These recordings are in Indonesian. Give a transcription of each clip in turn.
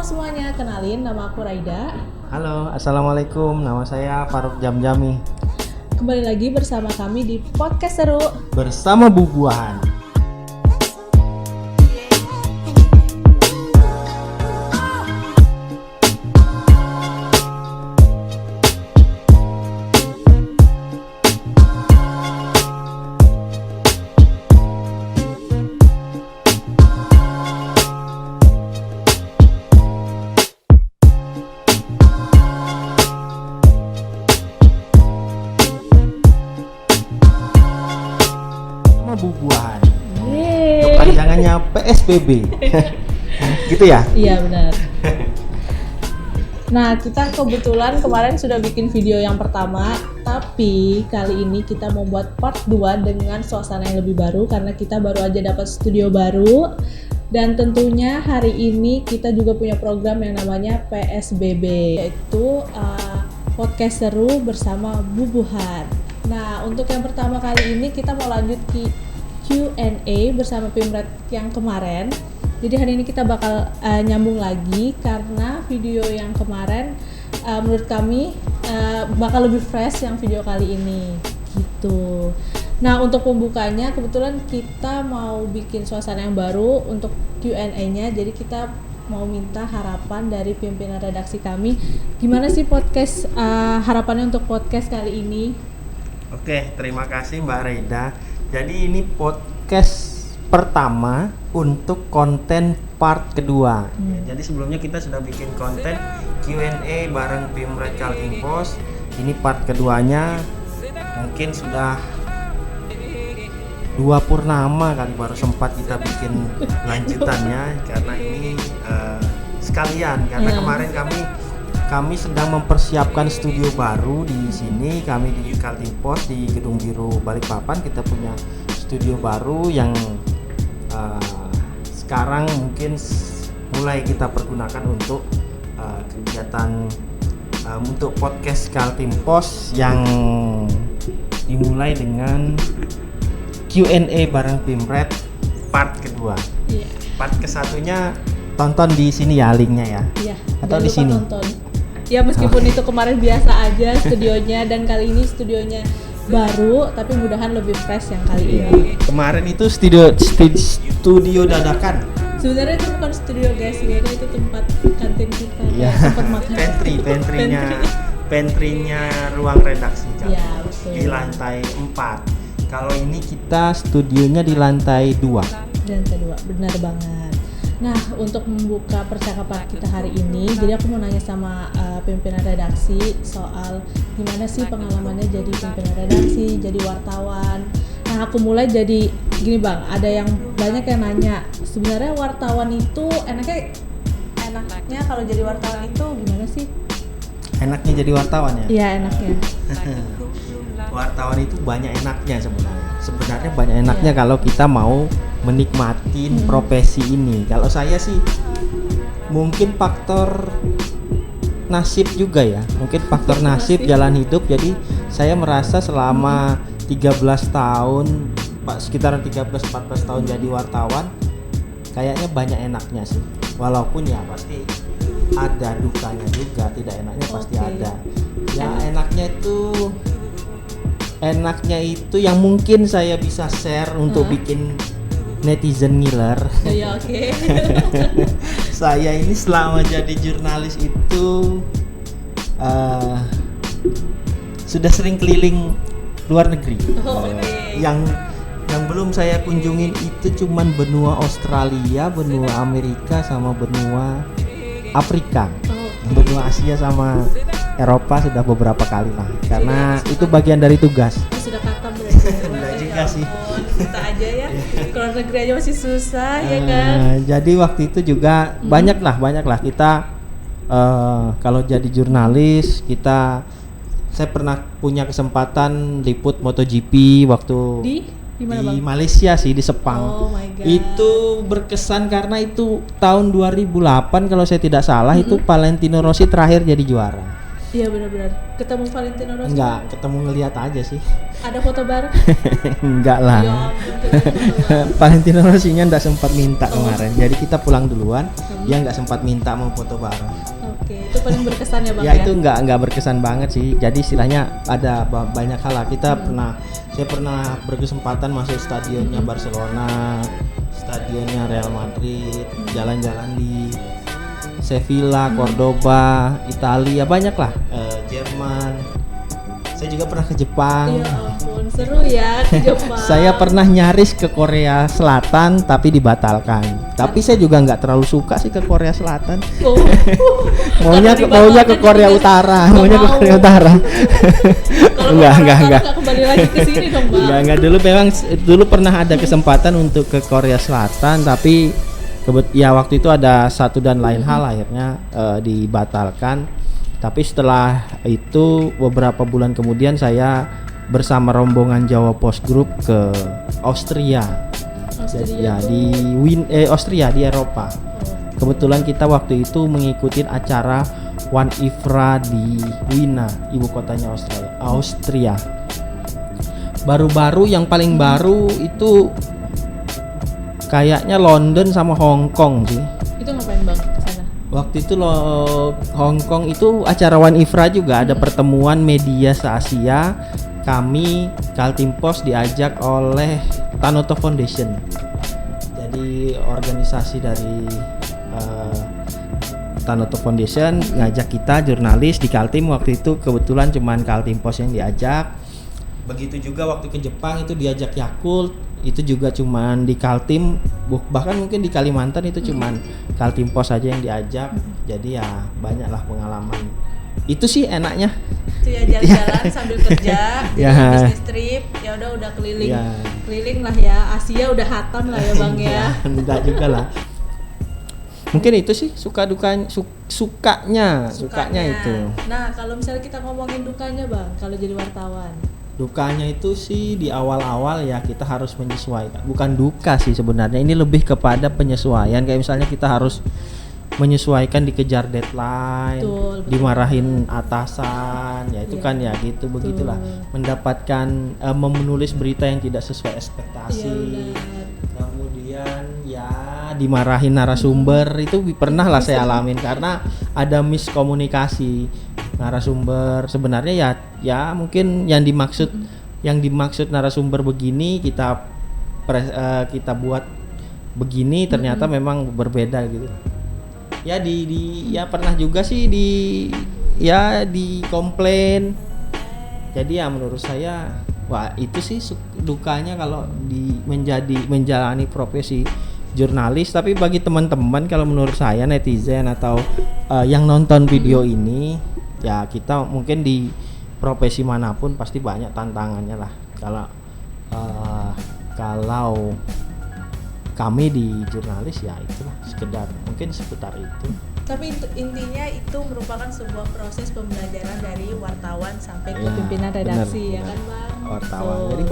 semuanya, kenalin nama aku Raida. Halo, assalamualaikum. Nama saya Faruk Jamjami. Kembali lagi bersama kami di Podcast Seru Bersama Bubuahan. Bubuahan. Kepanjangannya PSBB. Gitu ya? Iya benar. Nah, kita kebetulan kemarin sudah bikin video yang pertama, tapi kali ini kita mau buat part 2 dengan suasana yang lebih baru karena kita baru aja dapat studio baru. Dan tentunya hari ini kita juga punya program yang namanya PSBB, yaitu Podcast Seru bersama Bubuhan. Nah, untuk yang pertama kali ini kita mau lanjut ke Q&A bersama Pimret yang kemarin. Jadi hari ini kita bakal nyambung lagi karena video yang kemarin menurut kami bakal lebih fresh yang video kali ini gitu. Nah, untuk pembukanya kebetulan kita mau bikin suasana yang baru untuk Q&A-nya. Jadi kita mau minta harapan dari pimpinan redaksi kami. Gimana sih podcast harapannya untuk podcast kali ini? Oke, terima kasih Mbak Reda. Jadi ini podcast pertama untuk konten part kedua. Jadi sebelumnya kita sudah bikin konten Q&A bareng Pimret Kaltim Pos. Ini part keduanya, mungkin sudah 2 purnama kali baru sempat kita bikin lanjutannya karena ini sekalian karena kemarin kami sedang mempersiapkan studio baru di sini. Kami di Kaltim Pos di Gedung Biru Balikpapan kita punya studio baru yang sekarang mungkin mulai kita pergunakan untuk kegiatan untuk podcast Kaltim Pos yang dimulai dengan Q&A bareng Pimret part kedua. Iya. Part kesatunya tonton di sini ya linknya ya. Iya. Atau di sini. Tonton. Ya meskipun itu kemarin biasa aja studionya dan kali ini studionya baru tapi mudahan lebih fresh yang kali ini. Kemarin itu studio dadakan. Sebenarnya itu bukan studio guys, ini itu tempat kantin kita. Iya. Tempat makan. Pantry-nya ruang redaksi Iya, betul. di lantai 4. Kalau ini kita studionya di lantai 2. Dan kedua, benar banget. Nah, untuk membuka percakapan kita hari ini, jadi aku mau nanya sama pimpinan redaksi soal gimana sih pengalamannya jadi pimpinan redaksi, jadi wartawan. Nah, aku mulai jadi gini Bang, ada yang banyak yang nanya, sebenarnya wartawan itu enaknya kalau jadi wartawan itu gimana sih? Enaknya jadi wartawan ya? Iya, enaknya. Wartawan itu banyak enaknya sebenarnya banyak enaknya kalau kita mau menikmatin profesi ini. Kalau saya sih mungkin faktor nasib juga ya, mungkin faktor nasib jalan hidup. Jadi saya merasa selama 13 tahun sekitaran 13-14 tahun jadi wartawan kayaknya banyak enaknya sih, walaupun ya pasti ada dukanya juga, tidak enaknya pasti ada. Ya enaknya itu yang mungkin saya bisa share untuk bikin netizen ngiler. Iya, oke. Saya ini selama jadi jurnalis itu sudah sering keliling luar negeri. Yang belum saya kunjungin itu cuman benua Australia, benua Amerika sama benua Afrika. Benua Asia sama Eropa sudah beberapa kali lah, karena itu bagian dari tugas. Sudah katam berarti. Enggak juga sih. Kita aja ya. Keluar negeri aja masih susah ya kan. Jadi waktu itu juga banyak lah kita kalau jadi jurnalis saya pernah punya kesempatan liput MotoGP waktu Di mana, di Bang? Malaysia sih, di Sepang. Oh my God. Itu berkesan karena itu tahun 2008 kalau saya tidak salah itu Valentino Rossi terakhir jadi juara. Iya benar-benar. Ketemu Valentino Rossi? Enggak, ketemu ngelihat aja sih. Ada foto bareng? Enggak lah. Ya ampun, kirain foto bareng. Valentino Rossi-nya enggak sempat minta kemarin. Jadi kita pulang duluan, dia enggak sempat minta mau foto bareng. Oke, itu paling berkesan ya Bang Ya itu enggak berkesan banget sih. Jadi istilahnya ada banyak hal lah. Saya pernah berkesempatan masuk stadionnya Barcelona, stadionnya Real Madrid, jalan-jalan di Sevilla, Cordoba, Italia, banyak lah, Jerman. Saya juga pernah ke Jepang. Ya ampun, seru ya ke Jepang. Saya pernah nyaris ke Korea Selatan tapi dibatalkan. Tapi saya juga nggak terlalu suka sih ke Korea Selatan. Oh. maunya ke Korea Utara, maunya ke Korea Utara. Enggak. Kembali lagi ke sini dong, Bang. Enggak dulu pernah ada kesempatan untuk ke Korea Selatan tapi ya waktu itu ada satu dan lain hal akhirnya dibatalkan. Tapi setelah itu beberapa bulan kemudian saya bersama rombongan Jawa Post Group ke Austria. Ya di Austria di Eropa. Kebetulan kita waktu itu mengikuti acara One Ifra di Wina, ibu kotanya Austria. Baru-baru yang paling baru itu kayaknya London sama Hong Kong sih. Itu ngapain Bang ke sana? Waktu itu Hong Kong itu acara One Ifra juga ada pertemuan media se-Asia. Kami Kaltim Post diajak oleh Tanoto Foundation. Jadi organisasi dari Tanoto Foundation ngajak kita jurnalis di Kaltim, waktu itu kebetulan cuman Kaltim Post yang diajak. Begitu juga waktu ke Jepang itu diajak Yakult, itu juga cuman di Kaltim, bahkan mungkin di Kalimantan itu cuman Kaltim Post aja yang diajak. Jadi ya banyaklah pengalaman. Itu sih enaknya. Itu ya jalan-jalan sambil kerja, Ya. bisnis trip, ya udah keliling. Ya. Keliling lah ya, Asia udah hatam lah ya Bang ya. Enggak juga lah. Mungkin itu sih sukanya itu. Nah, kalau misalnya kita ngomongin dukanya Bang, kalau jadi wartawan. Dukanya itu sih di awal-awal ya kita harus menyesuaikan. Bukan duka sih sebenarnya, ini lebih kepada penyesuaian. Kayak misalnya kita harus menyesuaikan, dikejar deadline, Betul. dimarahin atasan, ya itu kan ya gitu, begitulah. Mendapatkan menulis berita yang tidak sesuai ekspektasi. Iya, benar. Kemudian ya dimarahin narasumber, itu pernah lah saya alamin karena ada miskomunikasi narasumber. Sebenarnya ya mungkin yang dimaksud narasumber begini kita buat begini, ternyata memang berbeda gitu. Ya ya pernah juga sih di komplain. Jadi ya menurut saya wah itu sih dukanya kalau menjalani profesi jurnalis. Tapi bagi teman-teman, kalau menurut saya netizen atau yang nonton video ini, ya kita mungkin di profesi manapun pasti banyak tantangannya lah. Kalau kami di jurnalis ya itulah sekedar mungkin seputar itu. Tapi intinya itu merupakan sebuah proses pembelajaran dari wartawan sampai ke pimpinan redaksi, ya kan Bang? Wartawan. Jadi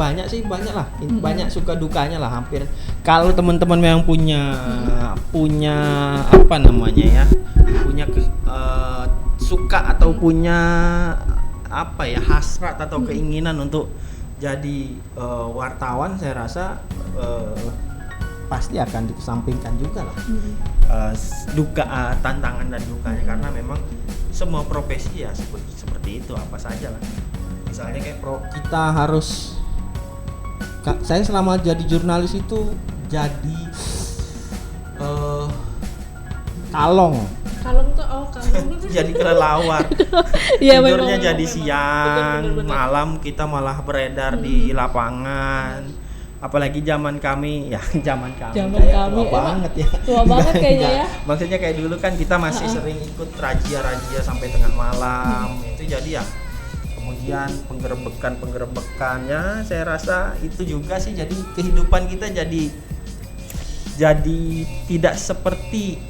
banyak lah, banyak suka dukanya lah hampir. Kalau teman-teman yang punya apa namanya ya, punya suka atau punya apa ya, hasrat atau keinginan untuk jadi wartawan, saya rasa pasti akan dikesampingkan juga lah tantangan dan dukanya, karena memang semua profesi ya seperti itu, apa saja lah. Misalnya kayak kita harus, saya selama jadi jurnalis itu jadi kalong tuh jadi kelelawar. Tidurnya jadi siang, betul. Malam kita malah beredar di lapangan. Apalagi zaman kami tua banget ya. Tua banget kayaknya ya. Maksudnya kayak dulu kan kita masih sering ikut razia sampai tengah malam. Itu jadi ya kemudian penggerebekan ya, saya rasa itu juga sih, jadi kehidupan kita jadi tidak seperti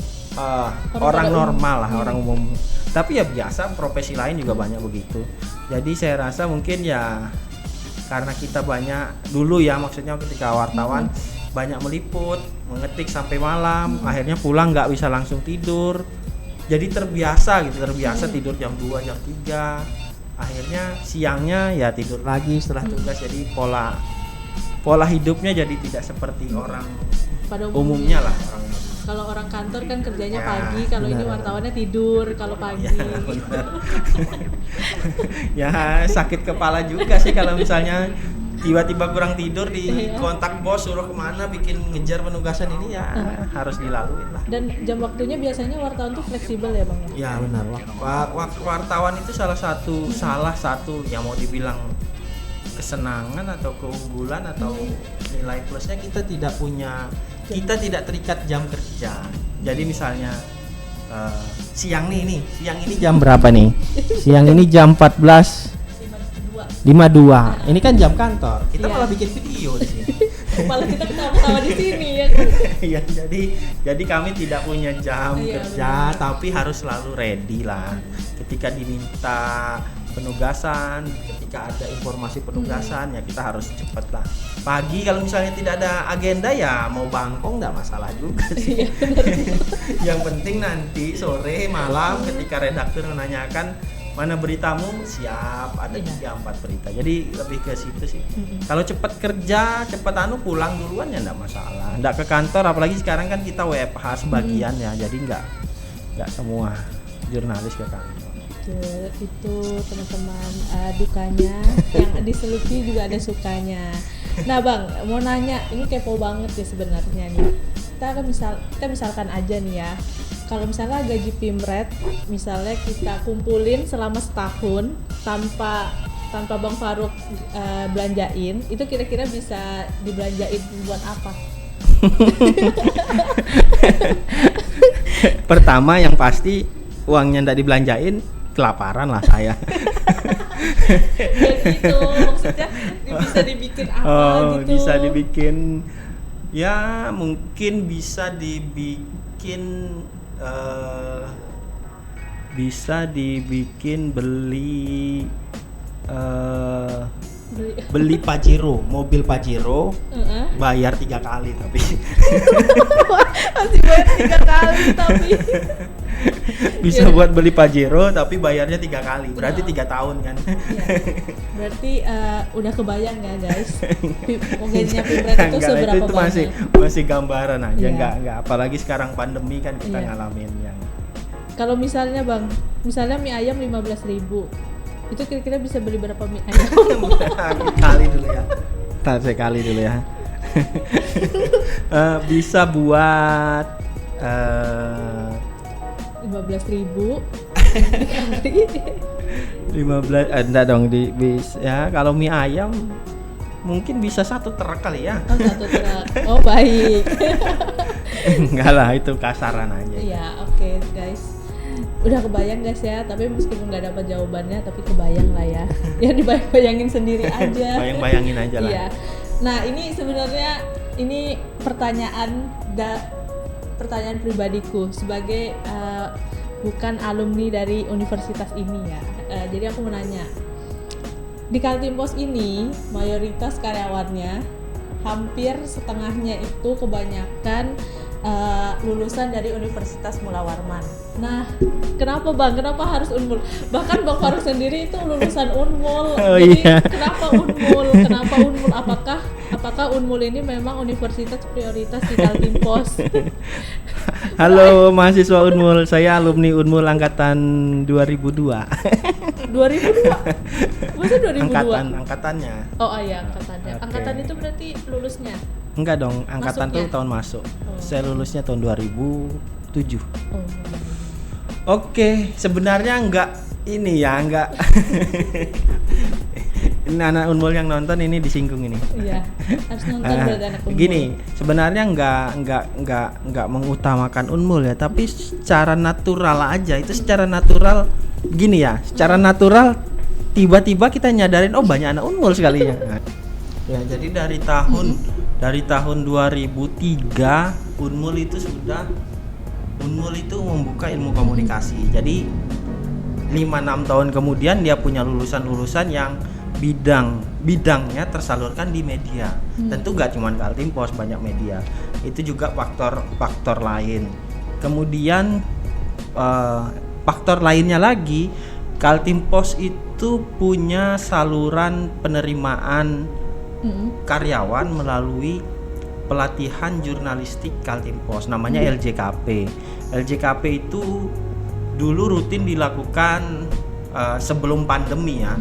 orang normal lah, orang umum. Tapi ya biasa, profesi lain juga banyak begitu. Jadi saya rasa mungkin ya karena kita banyak dulu ya, maksudnya ketika wartawan banyak meliput, mengetik sampai malam, akhirnya pulang nggak bisa langsung tidur, jadi terbiasa tidur jam 2 jam 3, akhirnya siangnya ya tidur lagi setelah tugas. Jadi pola hidupnya jadi tidak seperti orang Pada umumnya lah, orang umum. Kalau orang kantor kan kerjanya Ya, pagi, kalau ini benar. wartawannya tidur kalau pagi. Ya, benar. Ya sakit kepala juga sih kalau misalnya tiba-tiba kurang tidur di Iya. kontak bos suruh kemana bikin ngejar penugasan ini ya harus dilalui lah. Dan jam waktunya biasanya wartawan tuh fleksibel ya Bang ya? Ya benar, wartawan itu salah satu yang mau dibilang kesenangan atau keunggulan atau nilai plusnya, kita tidak terikat jam kerja. Jadi misalnya siang ini jam berapa nih? Siang ini jam 14.52. Ini kan jam kantor. Kita Iya. malah bikin video di sini. Malah kita ketawa-tawa di sini ya kan? Ya, jadi kami tidak punya jam Iya, kerja, benar. tapi harus selalu ready lah. Ketika diminta penugasan, ketika ada informasi penugasan, ya kita harus cepat lah. Pagi kalau misalnya tidak ada agenda ya mau bangkong nggak masalah juga sih. Yang penting nanti sore malam ketika redaktur menanyakan mana beritamu, siap, ada 3-4 berita. Jadi lebih ke situ sih. Kalau cepat kerja, cepat pulang duluan ya enggak masalah. Enggak ke kantor, apalagi sekarang kan kita WFH sebagian ya. Jadi enggak semua jurnalis ke kantor. Betul, itu teman-teman dukanya yang diselupi juga ada sukanya. Nah Bang, mau nanya, ini kepo banget ya sebenarnya nih. Kita misalkan aja nih ya, kalau misalnya gaji Pimret, misalnya kita kumpulin selama setahun tanpa Bang Farouk belanjain, itu kira-kira bisa dibelanjain buat apa? Pertama yang pasti uangnya ndak dibelanjain, kelaparan lah saya. Jadi itu maksudnya bisa dibikin apa gitu? Bisa dibikin, ya mungkin bisa dibikin beli beli Pajero, mobil Pajero, bayar 3 kali tapi Masih bayar 3 kali tapi bisa buat beli Pajero tapi bayarnya 3 kali, berarti 3 tahun kan. ya. Berarti udah kebayang ya guys, gajinya Pimret itu Enggak, seberapa itu banyak? masih gambaran aja, Iya. enggak apalagi sekarang pandemi kan kita Iya. ngalamin yang Kalau misalnya Bang, misalnya mie ayam 15.000, itu kira-kira bisa beli berapa mie ayam? kali dulu ya. Saya kali dulu ya. Bisa buat 15.000 15 enggak dong ya kalau mie ayam mungkin bisa 1 truk kali ya. Oh 1 truk, oh baik. Enggak lah, itu kasaran aja. Iya oke guys, udah kebayang guys ya, tapi meskipun nggak dapat jawabannya tapi kebayang lah ya. Ya dibayang-bayangin sendiri aja. Bayang-bayangin aja lah. Iya. Nah ini sebenarnya ini pertanyaan pribadiku sebagai bukan alumni dari universitas ini ya. Jadi aku mau nanya, di Kaltim Pos ini mayoritas karyawannya hampir setengahnya itu kebanyakan lulusan dari Universitas Mula Warman. Nah, kenapa Bang? Kenapa harus Unmul? Bahkan Bang Farouk sendiri itu lulusan Unmul. Oh, Jadi iya. kenapa Unmul? Kenapa Unmul? Apakah Unmul ini memang universitas prioritas di Kaltim Pos? Halo mahasiswa Unmul, saya alumni Unmul angkatan 2002. 2002? Masa 2002? Angkatannya. Oh iya, angkatannya. Oke. Angkatan itu berarti lulusnya? Enggak dong, angkatan Masuknya? tuh tahun masuk. Oh. Saya lulusnya tahun 2007. Oh. Oke, sebenarnya enggak ini anak Unmul yang nonton ini disinggung ini. Iya, harus nonton berarti anak Unmul. Gini, sebenarnya enggak mengutamakan Unmul ya, tapi secara natural aja. Itu secara natural gini ya, secara natural tiba-tiba kita nyadarin oh banyak anak Unmul sekalinya. Ya, jadi dari tahun 2003 Unmul itu membuka ilmu komunikasi. Jadi 5-6 tahun kemudian dia punya lulusan-lulusan yang bidangnya tersalurkan di media. Tentu gak cuma Kaltim Pos, banyak media. Itu juga faktor lain. Kemudian faktor lainnya lagi, Kaltim Pos itu punya saluran penerimaan karyawan melalui pelatihan jurnalistik Kaltim Pos, namanya LJKP. LJKP itu dulu rutin dilakukan sebelum pandemi ya.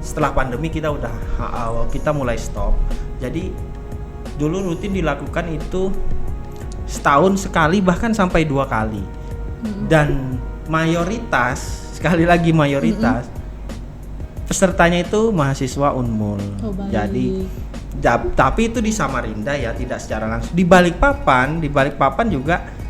Setelah pandemi kita mulai stop. Jadi dulu rutin dilakukan itu setahun sekali, bahkan sampai 2 kali. Dan mayoritas, sekali lagi mayoritas, pesertanya itu mahasiswa Unmul. Jadi tapi itu di Samarinda ya, tidak secara langsung. Di Balikpapan juga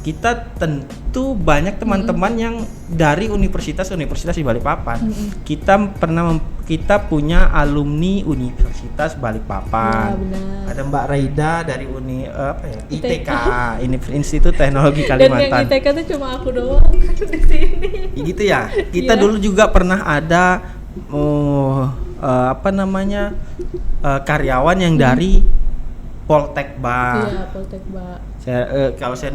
kita tentu banyak teman-teman yang dari universitas-universitas di Balikpapan. Kita punya alumni Universitas Balikpapan. Ada Mbak Raida dari ITK, Institut Teknologi Dan Kalimantan. yang ITK tuh cuma aku doang di sini. Gitu ya. Kita dulu juga pernah ada karyawan yang dari Poltekba. Iya, Poltekba. Kalau saya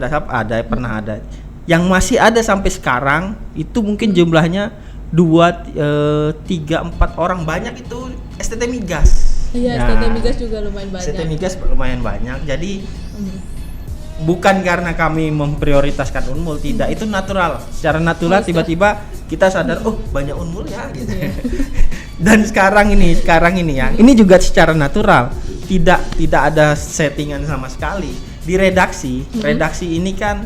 pernah ada. Yang masih ada sampai sekarang itu mungkin jumlahnya 2, 3, 4 orang. Banyak itu STT Migas. Iya, STT Migas juga lumayan banyak. STT Migas lumayan banyak. Jadi bukan karena kami memprioritaskan Unmul, tidak, itu natural. Secara natural tiba-tiba kita sadar, oh banyak Unmul ya gitu. Dan sekarang ini ya. Ini juga secara natural. Tidak ada settingan sama sekali. Di redaksi ini kan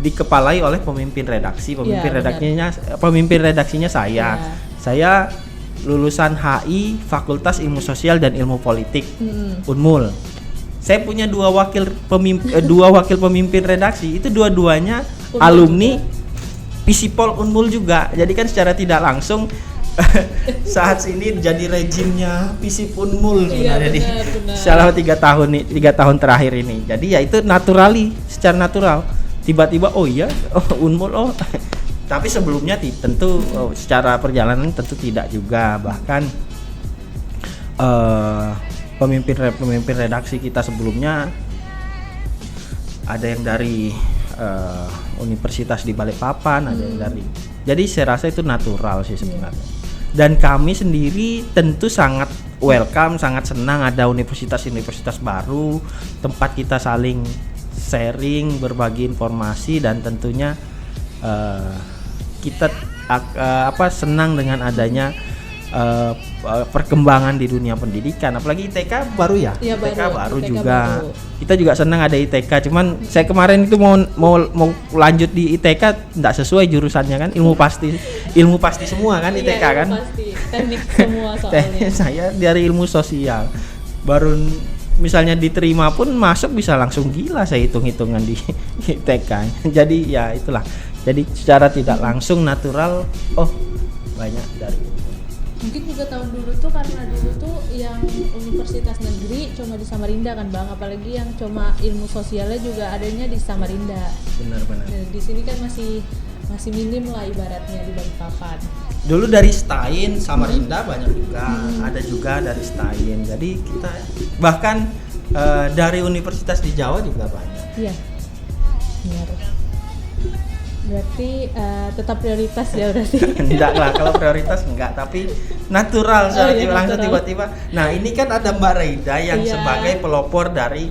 dikepalai oleh pemimpin redaksi. Pemimpin redaksinya saya. Saya lulusan HI, Fakultas Ilmu Sosial dan Ilmu Politik, Unmul. Saya punya dua wakil pemimpin redaksi, itu dua-duanya alumni Visipol Unmul juga. Jadi kan secara tidak langsung saat ini jadi rejimnya Visip Unmul sebenarnya selama 3 tahun terakhir ini. Jadi ya itu secara natural. Tiba-tiba Unmul tapi sebelumnya tentu secara perjalanan tentu tidak juga. Bahkan pemimpin redaksi kita sebelumnya ada yang dari universitas di Balikpapan, ada yang dari. Jadi saya rasa itu natural sih sebenarnya. Dan kami sendiri tentu sangat welcome, sangat senang ada universitas-universitas baru, tempat kita saling sharing, berbagi informasi, dan tentunya kita senang dengan adanya perkembangan di dunia pendidikan. Apalagi ITK baru ya? Iya, ITK baru juga. Baru. Kita juga senang ada ITK. Cuman saya kemarin itu mau lanjut di ITK enggak sesuai jurusannya kan, ilmu pasti semua kan ITK kan? Pasti. Teknik semua soalnya. Saya dari ilmu sosial. Baru misalnya diterima pun masuk bisa langsung gila saya hitung-hitungan di ITK. Jadi ya itulah. Jadi secara tidak langsung natural banyak dari. Mungkin juga tahun dulu tuh karena dulu tuh yang universitas negeri cuma di Samarinda kan Bang, apalagi yang cuma ilmu sosialnya juga adanya di Samarinda. Benar-benar. Nah, di sini kan masih minim lah ibaratnya di Balikpapan. Dulu dari Stain, Samarinda banyak juga, ada juga dari Stain. Jadi kita bahkan dari universitas di Jawa juga banyak. Iya. Benar. Berarti tetap prioritas ya berarti. Enggak lah, kalau prioritas enggak, tapi natural langsung tiba-tiba. Nah, ini kan ada Mbak Raida yang sebagai pelopor dari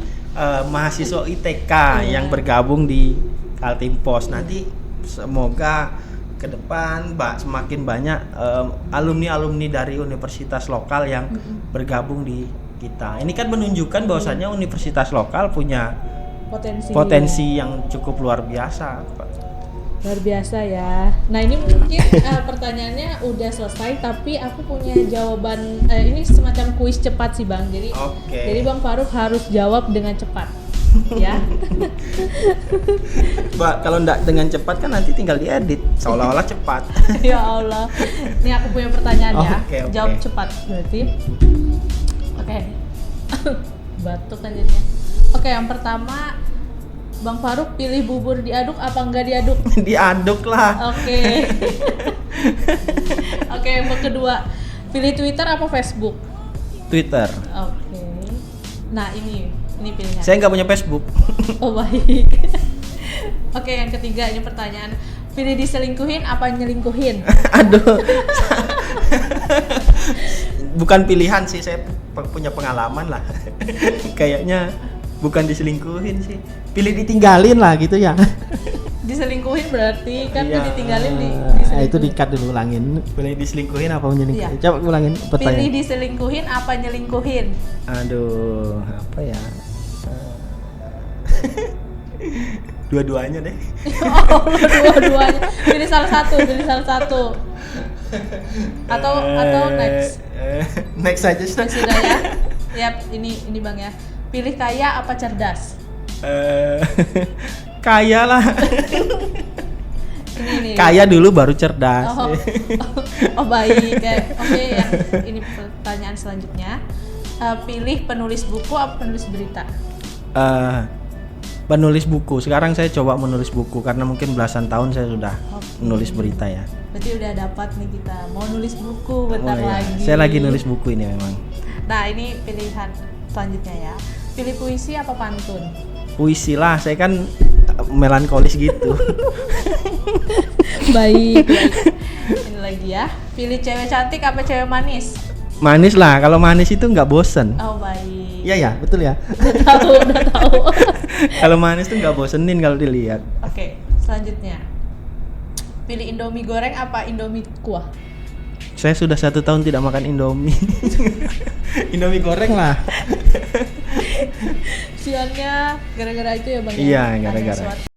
mahasiswa ITK yang bergabung di Kaltim Pos. Nanti semoga ke depan semakin banyak alumni-alumni dari universitas lokal yang bergabung di kita. Ini kan menunjukkan bahwasannya universitas lokal punya potensi yang cukup luar biasa, Pak. Luar biasa ya. Nah ini mungkin pertanyaannya udah selesai, tapi aku punya jawaban. Ini semacam kuis cepat sih Bang. Jadi Bang Farouk harus jawab dengan cepat, ya. Mbak, kalau enggak dengan cepat kan nanti tinggal diedit seolah-olah cepat. Ya Allah. Ini aku punya pertanyaan ya. Jawab cepat berarti. Oke. Batuk kan jadinya. Oke, yang pertama, Bang Farouk pilih bubur diaduk apa enggak diaduk? Diaduk lah. Oke. Oke, yang kedua, pilih Twitter apa Facebook? Twitter. Oke. Nah, ini pilihan. Saya nggak punya Facebook. Oh, baik. Oke, yang ketiga ini pertanyaan. Pilih diselingkuhin apa nyelingkuhin? Aduh. Bukan pilihan sih, saya punya pengalaman lah. Kayaknya bukan diselingkuhin sih. Pilih ditinggalin lah gitu ya. Diselingkuhin berarti kan Iya. ditinggalin Nah, itu di-cut dulu, ulangin. Pilih diselingkuhin apa menyelingkuhin? Iya. Coba ulangin Pilih pertanyaan. diselingkuhin apa nyelingkuhin? Aduh, apa ya? Dua-duanya deh. Oh, dua-duanya. Pilih salah satu. Atau next. Next aja sih. Next sudah ya. Yap, ini Bang ya. Pilih kaya apa cerdas? Kaya lah. Ini. Kaya dulu baru cerdas. Oh baik. Oke, yang ini pertanyaan selanjutnya. Pilih penulis buku apa penulis berita? Penulis buku. Sekarang saya coba menulis buku karena mungkin belasan tahun saya sudah menulis berita ya. Berarti udah dapat nih kita mau nulis buku bentar Oh, iya. lagi. Saya lagi nulis buku ini memang. Nah, ini pilihan selanjutnya ya. Pilih puisi apa pantun? Puisi lah, saya kan melankolis gitu. Baik. Ini lagi ya. Pilih cewek cantik apa cewek manis? Manis lah, kalau manis itu nggak bosen. Oh baik. Iya ya, betul ya. Udah tahu. Kalau manis tuh nggak bosenin kalau dilihat. Oke, selanjutnya. Pilih Indomie goreng apa Indomie kuah? Saya sudah 1 tahun tidak makan Indomie. Indomie goreng lah. Siannya gara-gara itu ya Bang? Iya, Ada gara-gara. sesuatu